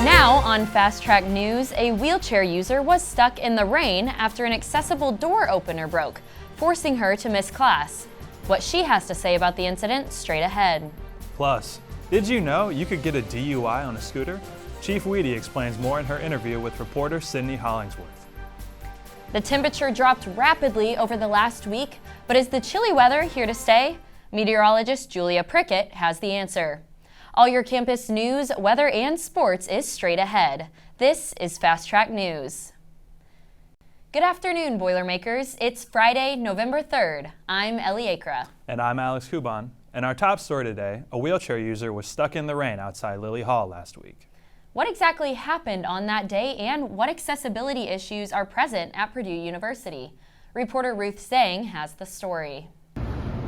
Now, on Fast Track News, a wheelchair user was stuck in the rain after an accessible door opener broke, forcing her to miss class. What she has to say about the incident straight ahead. Plus, did you know you could get a DUI on a scooter? Chief Weedy explains more in her interview with reporter Sydney Hollingsworth. The temperature dropped rapidly over the last week, but is the chilly weather here to stay? Meteorologist Julia Prickett has the answer. All your campus news, weather, and sports is straight ahead. This is Fast Track News. Good afternoon, Boilermakers. It's Friday, November 3rd. I'm Ellie Akra. And I'm Alex Kuban. And our top story today, a wheelchair user was stuck in the rain outside Lilly Hall last week. What exactly happened on that day and what accessibility issues are present at Purdue University? Reporter Ruth Zhang has the story.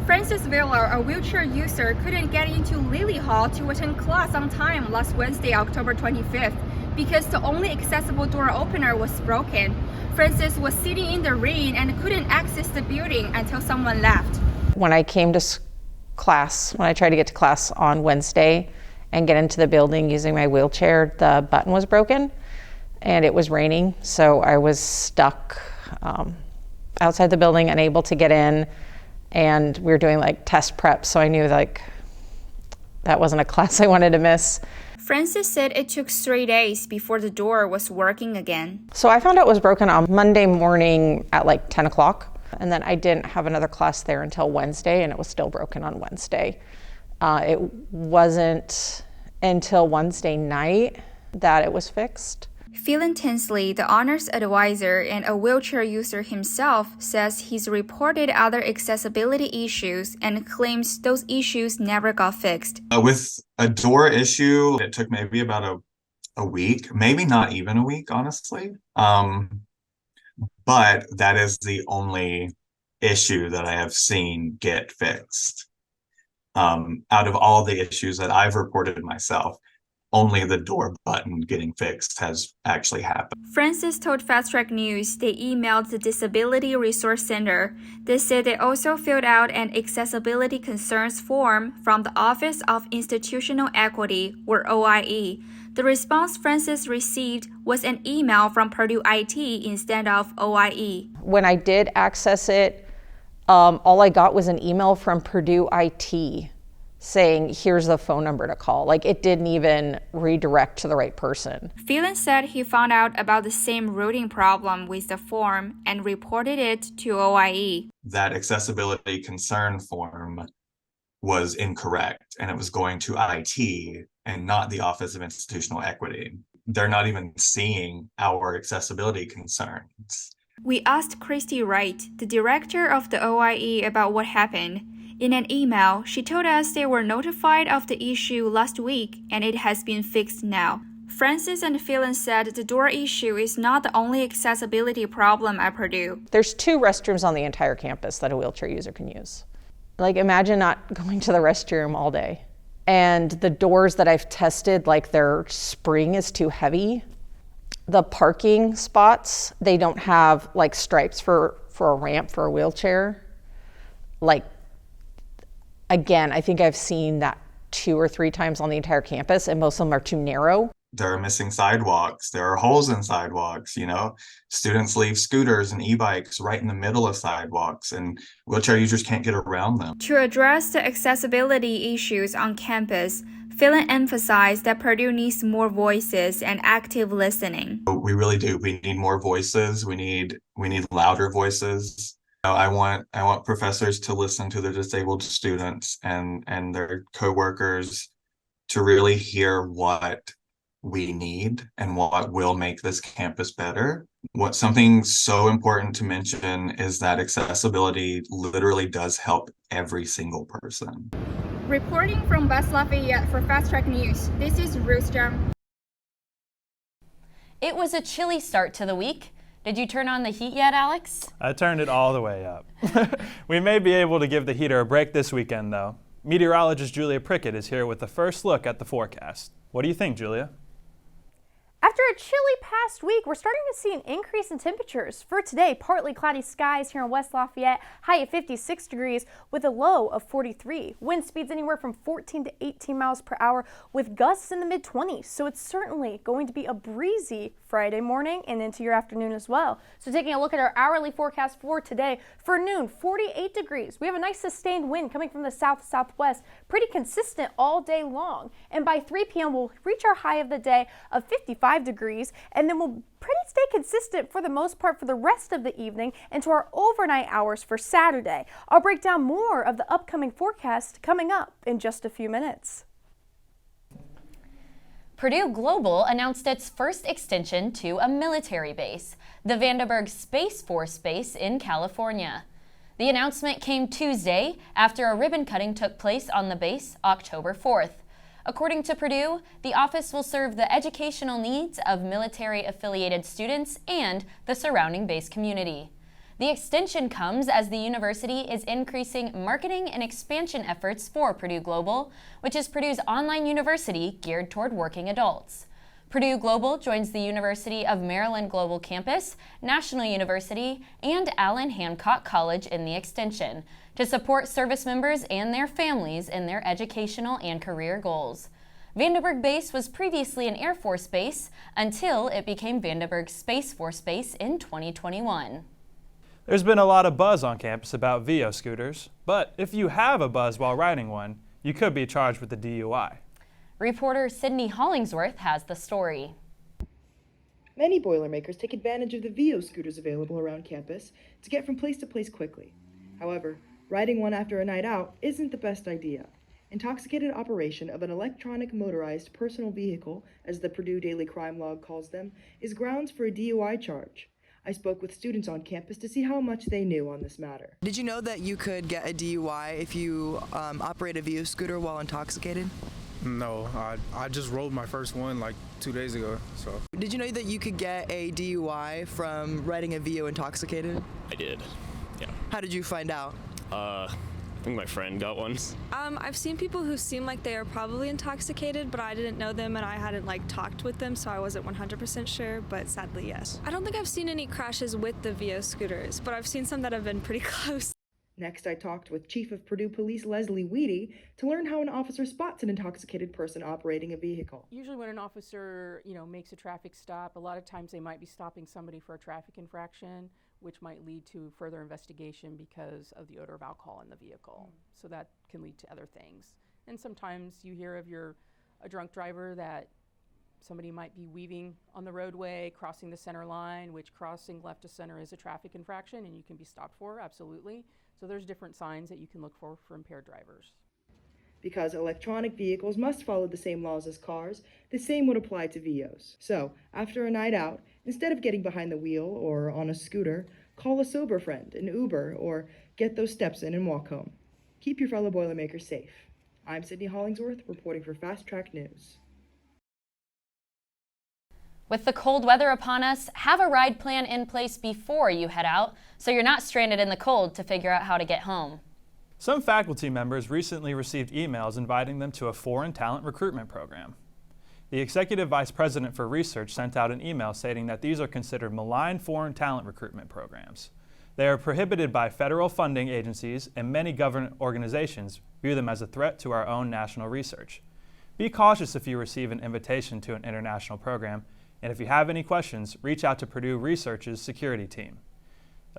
Francis Villa, a wheelchair user, couldn't get into Lilly Hall to attend class on time last Wednesday, October 25th, because the only accessible door opener was broken. Francis was sitting in the rain and couldn't access the building until someone left. When I came to class, when I tried to get to class on Wednesday and get into the building using my wheelchair, the button was broken and it was raining, so I was stuck outside the building, unable to get in. And we were doing like test prep, so I knew like that wasn't a class I wanted to miss. Francis said it took 3 days before the door was working again. So I found out it was broken on Monday morning at like 10 o'clock. And then I didn't have another class there until Wednesday, and it was still broken on Wednesday. It wasn't until Wednesday night that it was fixed. Feeling Tinsley, the honors advisor and a wheelchair user himself, says he's reported other accessibility issues and claims those issues never got fixed. With a door issue, it took maybe about a week, maybe not even a week, honestly. But that is the only issue that I have seen get fixed. Out of all the issues that I've reported myself, only the door button getting fixed has actually happened. Francis told Fast Track News they emailed the Disability Resource Center. They said they also filled out an accessibility concerns form from the Office of Institutional Equity, or OIE. The response Francis received was an email from Purdue IT instead of OIE. When I did access it, all I got was an email from Purdue IT saying, here's the phone number to call. Like, it didn't even redirect to the right person. Phelan said he found out about the same routing problem with the form and reported it to OIE. That accessibility concern form was incorrect, and it was going to IT and not the Office of Institutional Equity. They're not even seeing our accessibility concerns. We asked Christy Wright, the director of the OIE, about what happened. In an email, she told us they were notified of the issue last week and it has been fixed now. Francis and Phelan said the door issue is not the only accessibility problem at Purdue. There's 2 restrooms on the entire campus that a wheelchair user can use. Like, imagine not going to the restroom all day. And the doors that I've tested, like, their spring is too heavy. The parking spots, they don't have like stripes for a ramp for a wheelchair. Like, again, I think I've seen that 2 or 3 times on the entire campus, and most of them are too narrow. There are missing sidewalks. There are holes in sidewalks, Students leave scooters and e-bikes right in the middle of sidewalks, and wheelchair users can't get around them. To address the accessibility issues on campus, Phelan emphasized that Purdue needs more voices and active listening. We really do. We need more voices. We need louder voices. I want professors to listen to their disabled students and their coworkers to really hear what we need and what will make this campus better. Something so important to mention is that accessibility literally does help every single person. Reporting from West Lafayette for Fast Track News, this is Ruth Zhang. It was a chilly start to the week. Did you turn on the heat yet, Alex? I turned it all the way up. We may be able to give the heater a break this weekend, though. Meteorologist Julia Prickett is here with the first look at the forecast. What do you think, Julia? After a chilly past week, we're starting to see an increase in temperatures. For today, partly cloudy skies here in West Lafayette, high at 56 degrees with a low of 43. Wind speeds anywhere from 14 to 18 miles per hour with gusts in the mid-20s. So it's certainly going to be a breezy Friday morning and into your afternoon as well. So taking a look at our hourly forecast for today, for noon, 48 degrees. We have a nice sustained wind coming from the south-southwest, pretty consistent all day long. And by 3 p.m. we'll reach our high of the day of 55 degrees, and then we'll stay consistent for the most part for the rest of the evening into our overnight hours for Saturday. I'll break down more of the upcoming forecast coming up in just a few minutes. Purdue Global announced its first extension to a military base, the Vandenberg Space Force Base in California. The announcement came Tuesday after a ribbon cutting took place on the base October 4th. According to Purdue, the office will serve the educational needs of military-affiliated students and the surrounding base community. The extension comes as the university is increasing marketing and expansion efforts for Purdue Global, which is Purdue's online university geared toward working adults. Purdue Global joins the University of Maryland Global Campus, National University, and Allen Hancock College in the extension to support service members and their families in their educational and career goals. Vandenberg Base was previously an Air Force base until it became Vandenberg Space Force Base in 2021. There's been a lot of buzz on campus about VO scooters, but if you have a buzz while riding one, you could be charged with a DUI. Reporter Sydney Hollingsworth has the story. Many Boilermakers take advantage of the VO scooters available around campus to get from place to place quickly. However, riding one after a night out isn't the best idea. Intoxicated operation of an electronic motorized personal vehicle, as the Purdue Daily Crime Log calls them, is grounds for a DUI charge. I spoke with students on campus to see how much they knew on this matter. Did you know that you could get a DUI if you operate a VO scooter while intoxicated? No, I just rolled my first one like 2 days ago, so. Did you know that you could get a DUI from riding a VO intoxicated? I did, yeah. How did you find out? I think my friend got one. I've seen people who seem like they are probably intoxicated, but I didn't know them and I hadn't talked with them, so I wasn't 100% sure, but sadly, yes. I don't think I've seen any crashes with the VO scooters, but I've seen some that have been pretty close. Next, I talked with Chief of Purdue Police Leslie Weedy to learn how an officer spots an intoxicated person operating a vehicle. Usually when an officer, makes a traffic stop, a lot of times they might be stopping somebody for a traffic infraction, which might lead to further investigation because of the odor of alcohol in the vehicle. So that can lead to other things. And sometimes you hear of a drunk driver that somebody might be weaving on the roadway, crossing the center line, which crossing left to center is a traffic infraction and you can be stopped for, absolutely. So there's different signs that you can look for impaired drivers. Because electronic vehicles must follow the same laws as cars, the same would apply to VOs. So, after a night out, instead of getting behind the wheel or on a scooter, call a sober friend, an Uber, or get those steps in and walk home. Keep your fellow Boilermakers safe. I'm Sydney Hollingsworth, reporting for Fast Track News. With the cold weather upon us, have a ride plan in place before you head out so you're not stranded in the cold to figure out how to get home. Some faculty members recently received emails inviting them to a foreign talent recruitment program. The Executive Vice President for Research sent out an email stating that these are considered malign foreign talent recruitment programs. They are prohibited by federal funding agencies, and many government organizations view them as a threat to our own national research. Be cautious if you receive an invitation to an international program, and if you have any questions, reach out to Purdue Research's security team.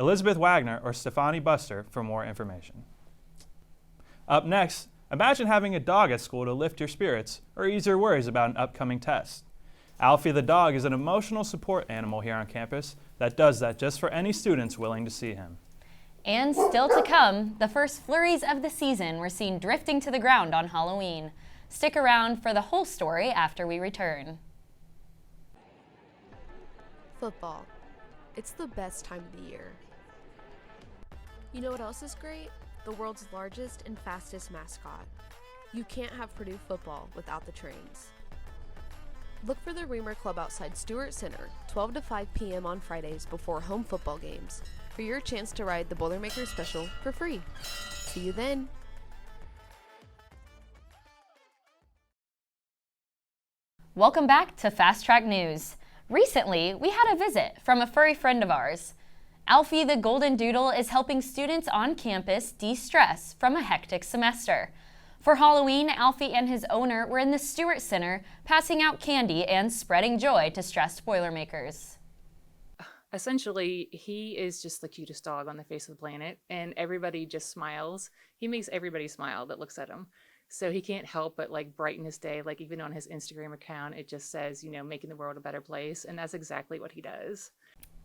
Elizabeth Wagner or Stefani Buster for more information. Up next, imagine having a dog at school to lift your spirits or ease your worries about an upcoming test. Alfie the dog is an emotional support animal here on campus that does that just for any students willing to see him. And still to come, the first flurries of the season were seen drifting to the ground on Halloween. Stick around for the whole story after we return. Football. It's the best time of the year. You know what else is great? The world's largest and fastest mascot. You can't have Purdue football without the trains. Look for the Reamer Club outside Stewart Center, 12 to 5 p.m. on Fridays before home football games, for your chance to ride the Boilermaker Special for free. See you then! Welcome back to Fast Track News. Recently, we had a visit from a furry friend of ours. Alfie the Golden Doodle is helping students on campus de-stress from a hectic semester. For Halloween, Alfie and his owner were in the Stewart Center passing out candy and spreading joy to stressed Boilermakers. Essentially, he is just the cutest dog on the face of the planet, and everybody just smiles. He makes everybody smile that looks at him. So he can't help but brighten his day. Even on his Instagram account, it just says, making the world a better place. And that's exactly what he does.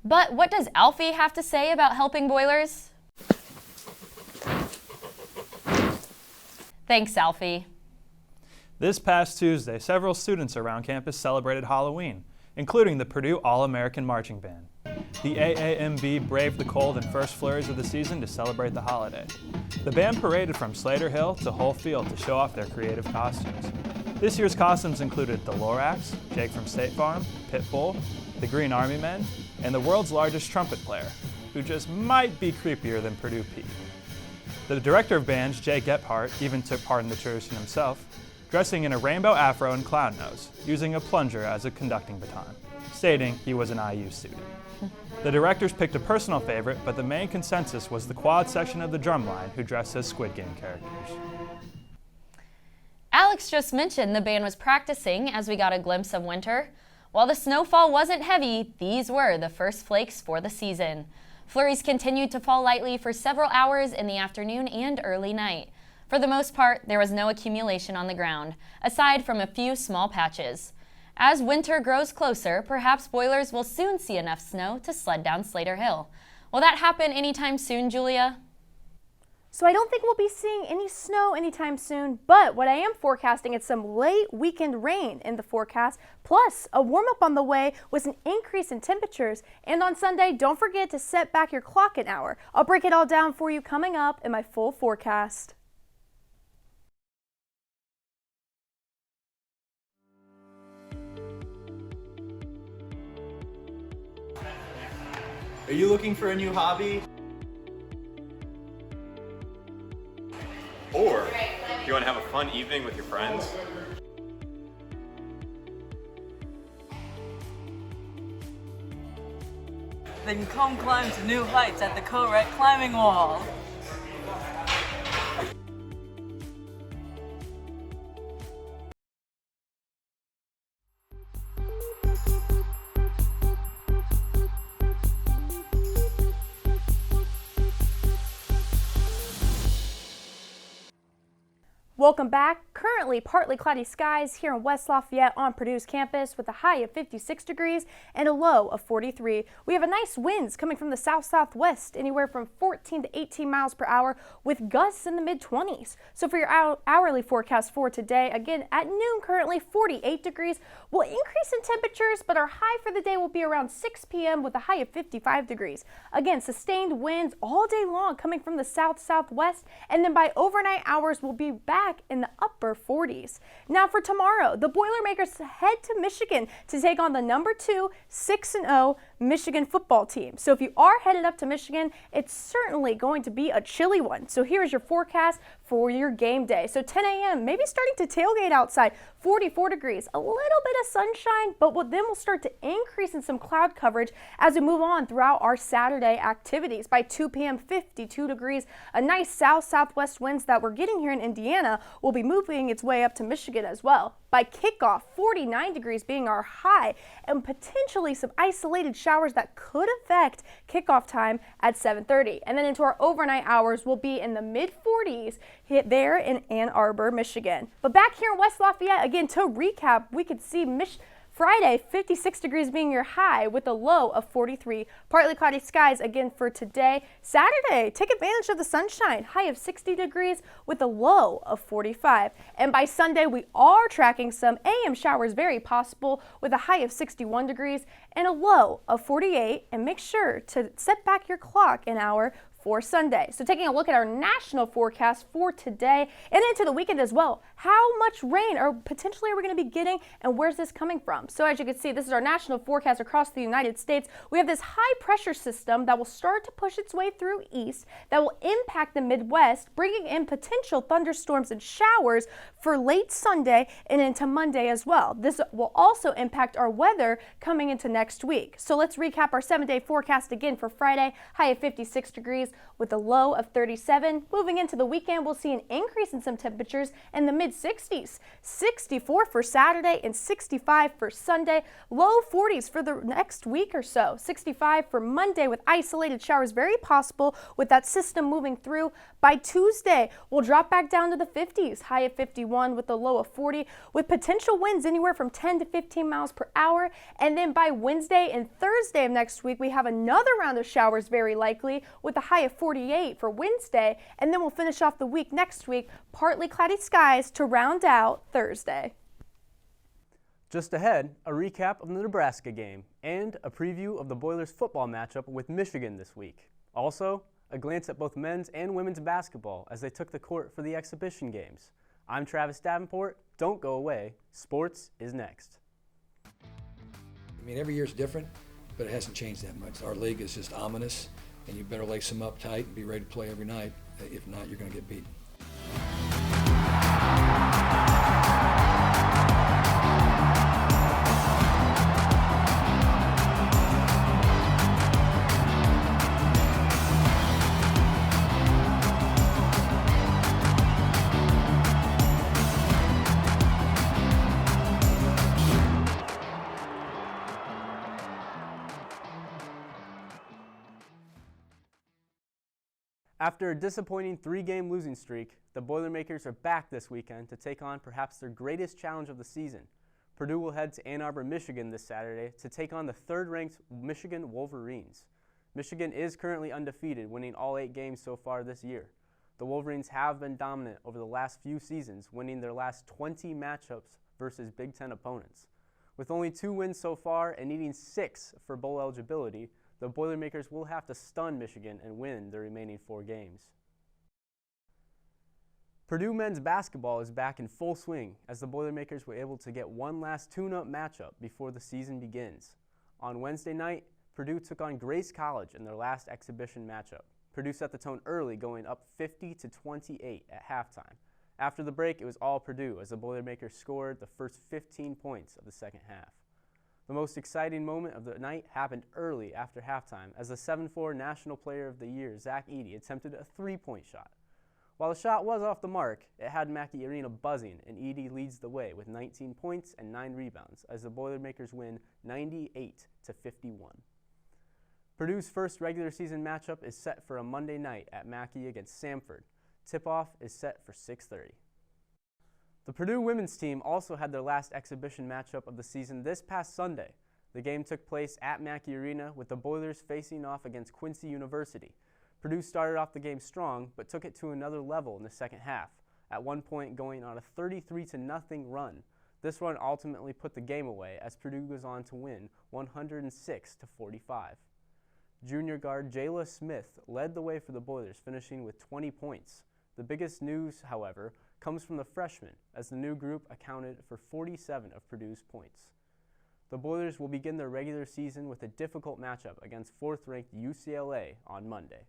But what does Alfie have to say about helping Boilers? Thanks, Alfie. This past Tuesday, several students around campus celebrated Halloween, including the Purdue All-American Marching Band. The AAMB braved the cold and first flurries of the season to celebrate the holiday. The band paraded from Slater Hill to Whole Field to show off their creative costumes. This year's costumes included the Lorax, Jake from State Farm, Pitbull, the Green Army Men, and the world's largest trumpet player, who just might be creepier than Purdue Pete. The director of bands, Jay Gephardt, even took part in the tradition himself, dressing in a rainbow afro and clown nose, using a plunger as a conducting baton, stating he was an IU student. The directors picked a personal favorite, but the main consensus was the quad section of the drumline, who dressed as Squid Game characters. Alex just mentioned the band was practicing as we got a glimpse of winter. While the snowfall wasn't heavy, these were the first flakes for the season. Flurries continued to fall lightly for several hours in the afternoon and early night. For the most part, there was no accumulation on the ground, aside from a few small patches. As winter grows closer, perhaps Boilers will soon see enough snow to sled down Slater Hill. Will that happen anytime soon, Julia? So I don't think we'll be seeing any snow anytime soon, but what I am forecasting is some late weekend rain in the forecast, plus a warm-up on the way with an increase in temperatures. And on Sunday, don't forget to set back your clock an hour. I'll break it all down for you coming up in my full forecast. Are you looking for a new hobby? Or do you want to have a fun evening with your friends? Then come climb to new heights at the Co-Rec Climbing Wall. Welcome back. Currently partly cloudy skies here in West Lafayette on Purdue's campus with a high of 56 degrees and a low of 43. We have a nice winds coming from the south-southwest, anywhere from 14 to 18 miles per hour with gusts in the mid-20s. So for your hourly forecast for today, again at noon currently 48 degrees. Will increase in temperatures, but our high for the day will be around 6 p.m. with a high of 55 degrees. Again, sustained winds all day long coming from the south-southwest, and then by overnight hours we'll be back in the upper 40s. Now for tomorrow, the Boilermakers head to Michigan to take on the number 2 6-0 Michigan football team. So if you are headed up to Michigan, it's certainly going to be a chilly one. So here's your forecast for your game day. So 10 a.m., maybe starting to tailgate outside, 44 degrees, a little bit of sunshine, but then we'll start to increase in some cloud coverage as we move on throughout our Saturday activities. By 2 p.m., 52 degrees, a nice south-southwest winds that we're getting here in Indiana will be moving its way up to Michigan as well. By kickoff, 49 degrees being our high, and potentially some isolated showers that could affect kickoff time at 7:30. And then into our overnight hours, we'll be in the mid-40s there in Ann Arbor, Michigan. But back here in West Lafayette, again, to recap, we could see Friday, 56 degrees being your high with a low of 43. Partly cloudy skies again for today. Saturday, take advantage of the sunshine. High of 60 degrees with a low of 45. And by Sunday, we are tracking some AM showers very possible with a high of 61 degrees and a low of 48. And make sure to set back your clock an hour for Sunday. So taking a look at our national forecast for today and into the weekend as well, how much rain or potentially are we going to be getting and where's this coming from? So as you can see, this is our national forecast across the United States. We have this high pressure system that will start to push its way through east that will impact the Midwest, bringing in potential thunderstorms and showers for late Sunday and into Monday as well. This will also impact our weather coming into next week. So let's recap our 7-day forecast again for Friday, high of 56 degrees with a low of 37. Moving into the weekend, we'll see an increase in some temperatures in the mid-60s. 64 for Saturday and 65 for Sunday. Low 40s for the next week or so. 65 for Monday with isolated showers very possible with that system moving through. By Tuesday, we'll drop back down to the 50s, high of 51 with a low of 40 with potential winds anywhere from 10 to 15 miles per hour. And then by Wednesday and Thursday of next week, we have another round of showers very likely with a high of 48 for Wednesday. And then we'll finish off the week next week, partly cloudy skies to round out Thursday. Just ahead, a recap of the Nebraska game and a preview of the Boilers football matchup with Michigan this week. Also, a glance at both men's and women's basketball as they took the court for the exhibition games. I'm Travis Davenport. Don't go away. Sports is next. I mean, every year's different, but it hasn't changed that much. Our league is just ominous, and you better lace them up tight and be ready to play every night. If not, you're going to get beat. After a disappointing 3-game losing streak, the Boilermakers are back this weekend to take on perhaps their greatest challenge of the season. Purdue will head to Ann Arbor, Michigan this Saturday to take on the 3rd-ranked Michigan Wolverines. Michigan is currently undefeated, winning all 8 games so far this year. The Wolverines have been dominant over the last few seasons, winning their last 20 matchups versus Big Ten opponents. With only 2 wins so far and needing 6 for bowl eligibility, the Boilermakers will have to stun Michigan and win the remaining 4 games. Purdue men's basketball is back in full swing as the Boilermakers were able to get one last tune-up matchup before the season begins. On Wednesday night, Purdue took on Grace College in their last exhibition matchup. Purdue set the tone early, going up 50-28 at halftime. After the break, it was all Purdue as the Boilermakers scored the first 15 points of the second half. The most exciting moment of the night happened early after halftime as the 7'4" National Player of the Year, Zach Edey, attempted a 3-point shot. While the shot was off the mark, it had Mackey Arena buzzing, and Edey leads the way with 19 points and 9 rebounds as the Boilermakers win 98-51. Purdue's first regular season matchup is set for a Monday night at Mackey against Samford. Tip-off is set for 6:30. The Purdue women's team also had their last exhibition matchup of the season this past Sunday. The game took place at Mackey Arena with the Boilers facing off against Quincy University. Purdue started off the game strong, but took it to another level in the second half, at one point going on a 33-0 run. This run ultimately put the game away as Purdue goes on to win 106-45. Junior guard Jayla Smith led the way for the Boilers, finishing with 20 points. The biggest news, however, comes from the freshmen, as the new group accounted for 47 of Purdue's points. The Boilers will begin their regular season with a difficult matchup against 4th-ranked UCLA on Monday.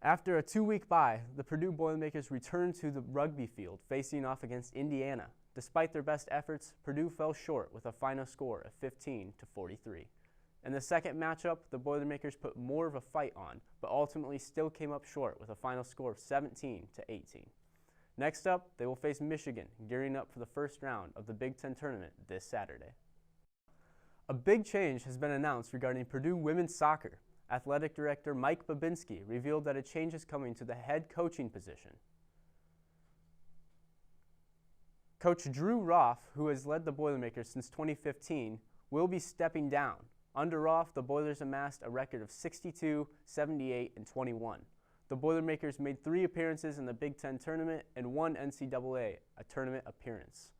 After a 2-week bye, the Purdue Boilermakers returned to the rugby field, facing off against Indiana. Despite their best efforts, Purdue fell short with a final score of 15-43. In the second matchup, the Boilermakers put more of a fight on, but ultimately still came up short with a final score of 17-18. Next up, they will face Michigan, gearing up for the first round of the Big Ten tournament this Saturday. A big change has been announced regarding Purdue women's soccer. Athletic Director Mike Babinski revealed that a change is coming to the head coaching position. Coach Drew Roth, who has led the Boilermakers since 2015, will be stepping down. Under Roth, the Boilers amassed a record of 62, 78, and 21. The Boilermakers made 3 appearances in the Big Ten tournament and 1 NCAA tournament appearance.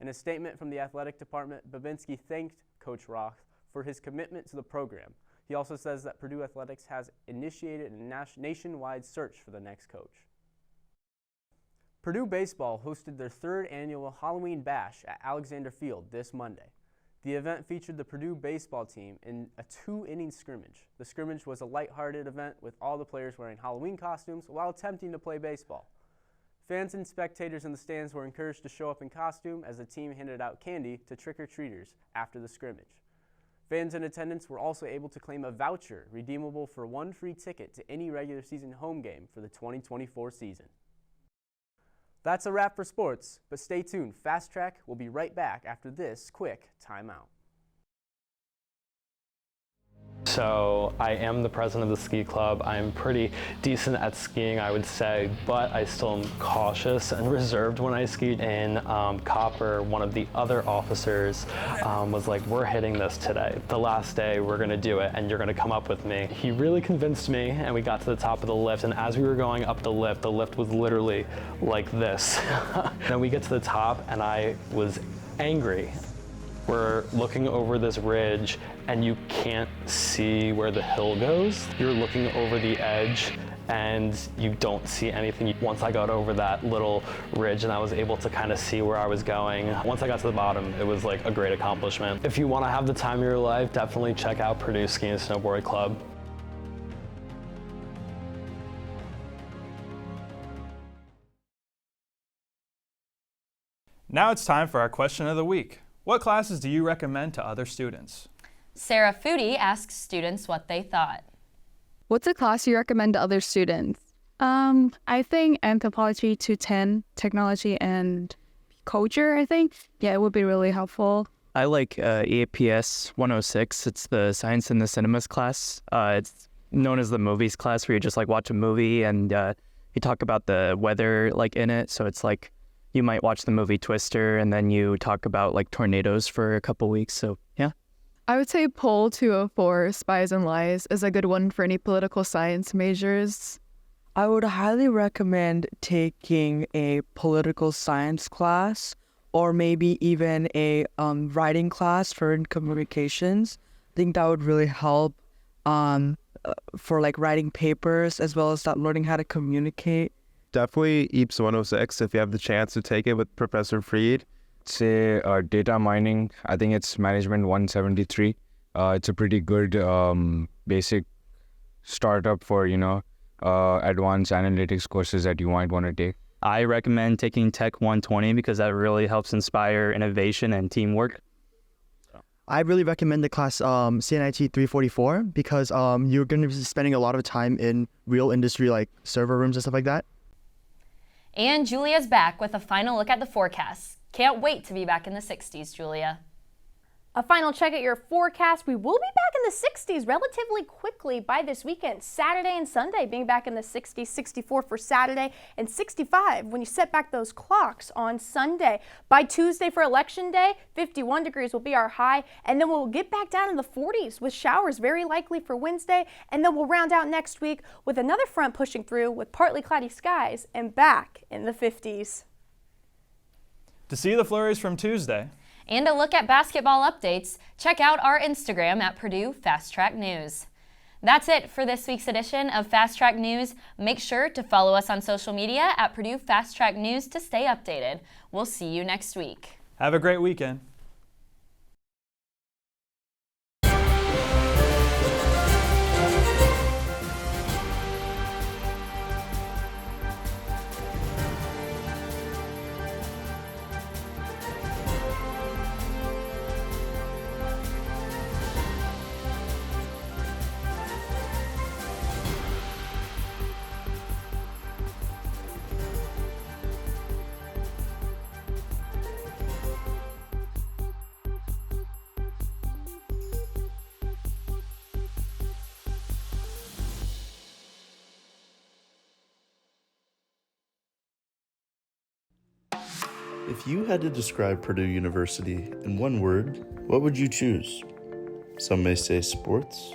In a statement from the athletic department, Babinski thanked Coach Roth for his commitment to the program. He also says that Purdue Athletics has initiated a nationwide search for the next coach. Purdue baseball hosted their 3rd annual Halloween Bash at Alexander Field this Monday. The event featured the Purdue baseball team in a 2-inning scrimmage. The scrimmage was a lighthearted event with all the players wearing Halloween costumes while attempting to play baseball. Fans and spectators in the stands were encouraged to show up in costume as the team handed out candy to trick-or-treaters after the scrimmage. Fans in attendance were also able to claim a voucher redeemable for 1 free ticket to any regular season home game for the 2024 season. That's a wrap for sports, but stay tuned. Fast Track will be right back after this quick timeout. So I am the president of the ski club. I'm pretty decent at skiing, I would say, but I still am cautious and reserved when I ski. And Copper, one of the other officers, was like, we're hitting this today. The last day, we're gonna do it, and you're gonna come up with me. He really convinced me, and we got to the top of the lift, and as we were going up the lift was literally like this. Then we get to the top, and I was angry. We're looking over this ridge and you can't see where the hill goes. You're looking over the edge and you don't see anything. Once I got over that little ridge and I was able to kind of see where I was going, once I got to the bottom, it was like a great accomplishment. If you want to have the time of your life, definitely check out Purdue Ski and Snowboard Club. Now it's time for our question of the week. What classes do you recommend to other students? Sarah Foodie asks students what they thought. What's a class you recommend to other students? I think Anthropology 210, Technology and Culture, I think. Yeah, it would be really helpful. I like EAPS 106. It's the Science in the Cinemas class. It's known as the movies class where you just like watch a movie and you talk about the weather like in it. So it's like you might watch the movie Twister and then you talk about like tornadoes for a couple weeks. So yeah. I would say Poll 204, Spies and Lies, is a good one for any political science majors. I would highly recommend taking a political science class or maybe even a writing class for communications. I think that would really help for like writing papers as well as learning how to communicate. Definitely EAPS 106 if you have the chance to take it with Professor Freed. Say data mining, I think it's Management 173. It's a pretty good basic startup for, advanced analytics courses that you might want to take. I recommend taking Tech 120 because that really helps inspire innovation and teamwork. I really recommend the class CNIT 344 because you're going to be spending a lot of time in real industry like server rooms and stuff like that. And Julia's back with a final look at the forecast. Can't wait to be back in the 60s, Julia. A final check at your forecast. We will be back in the 60s relatively quickly by this weekend. Saturday and Sunday being back in the 60s, 64 for Saturday and 65 when you set back those clocks on Sunday. By Tuesday for Election Day, 51 degrees will be our high, and then we'll get back down in the 40s with showers very likely for Wednesday, and then we'll round out next week with another front pushing through with partly cloudy skies and back in the 50s. To see the flurries from Tuesday and a look at basketball updates, check out our Instagram at Purdue Fast Track News. That's it for this week's edition of Fast Track News. Make sure to follow us on social media at Purdue Fast Track News to stay updated. We'll see you next week. Have a great weekend. If you had to describe Purdue University in one word, what would you choose? Some may say sports.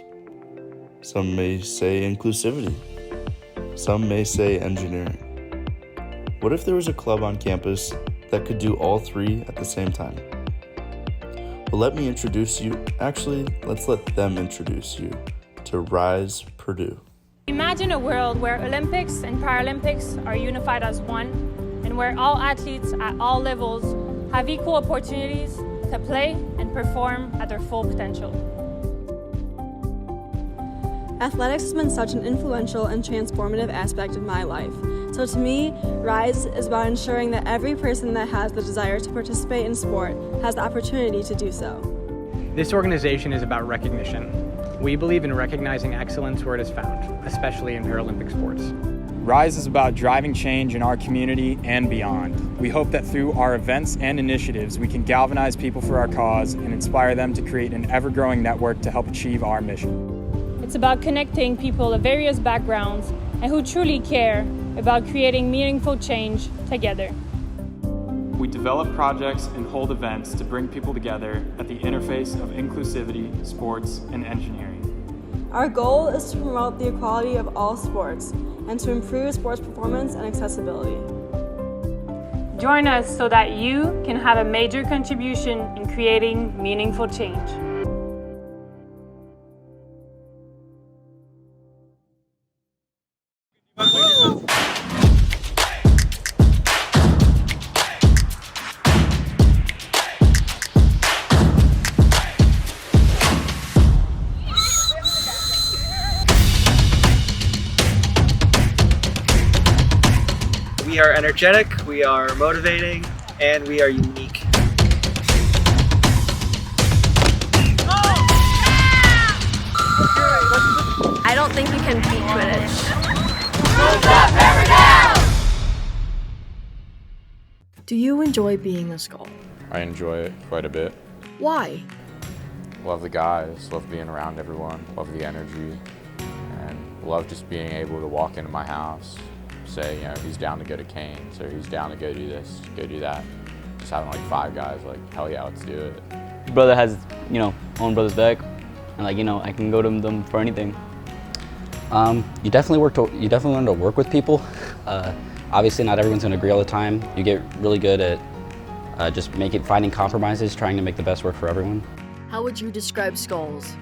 Some may say inclusivity. Some may say engineering. What if there was a club on campus that could do all three at the same time? Well, let me introduce you. Actually, let's let them introduce you to Rise Purdue. Imagine a world where Olympics and Paralympics are unified as one, and where all athletes at all levels have equal opportunities to play and perform at their full potential. Athletics has been such an influential and transformative aspect of my life. So to me, RISE is about ensuring that every person that has the desire to participate in sport has the opportunity to do so. This organization is about recognition. We believe in recognizing excellence where it is found, especially in Paralympic sports. RISE is about driving change in our community and beyond. We hope that through our events and initiatives, we can galvanize people for our cause and inspire them to create an ever-growing network to help achieve our mission. It's about connecting people of various backgrounds and who truly care about creating meaningful change together. We develop projects and hold events to bring people together at the interface of inclusivity, sports, and engineering. Our goal is to promote the equality of all sports and to improve sports performance and accessibility. Join us so that you can have a major contribution in creating meaningful change. We are energetic, we are motivating, and we are unique. I don't think you can beat Quidditch. Do you enjoy being a Skull? I enjoy it quite a bit. Why? Love the guys, love being around everyone, love the energy, and love just being able to walk into my house, say, you know, he's down to go to Canes, or he's down to go do this, go do that. Just having like 5 guys, like, hell yeah, let's do it. Brother has, you know, own brother's back, and like, you know, I can go to them for anything. You definitely learn to work with people. Obviously, not everyone's gonna agree all the time. You get really good at just finding compromises, trying to make the best work for everyone. How would you describe Skulls?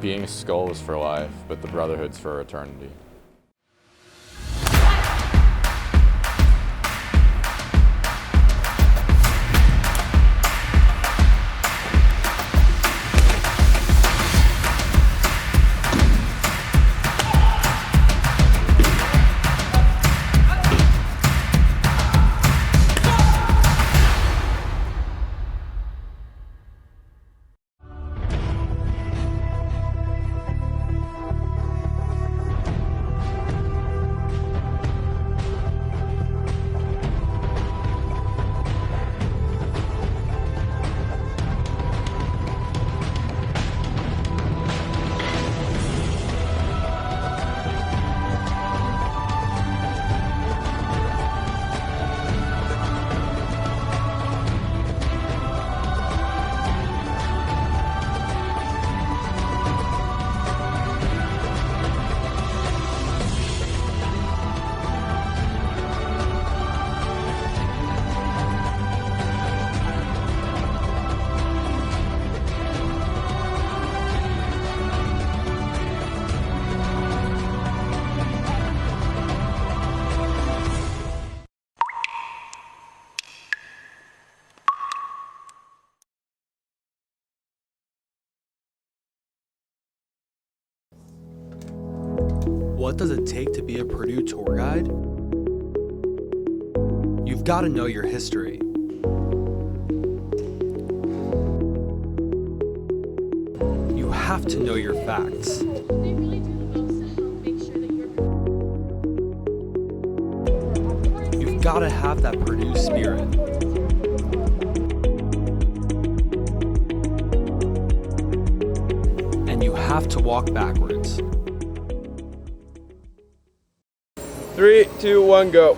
Being a Skull is for life, but the Brotherhood's for eternity. What does it take to be a Purdue tour guide? You've got to know your history. You have to know your facts. You've got to have that Purdue spirit. And you have to walk backwards. 3, 2, 1, go.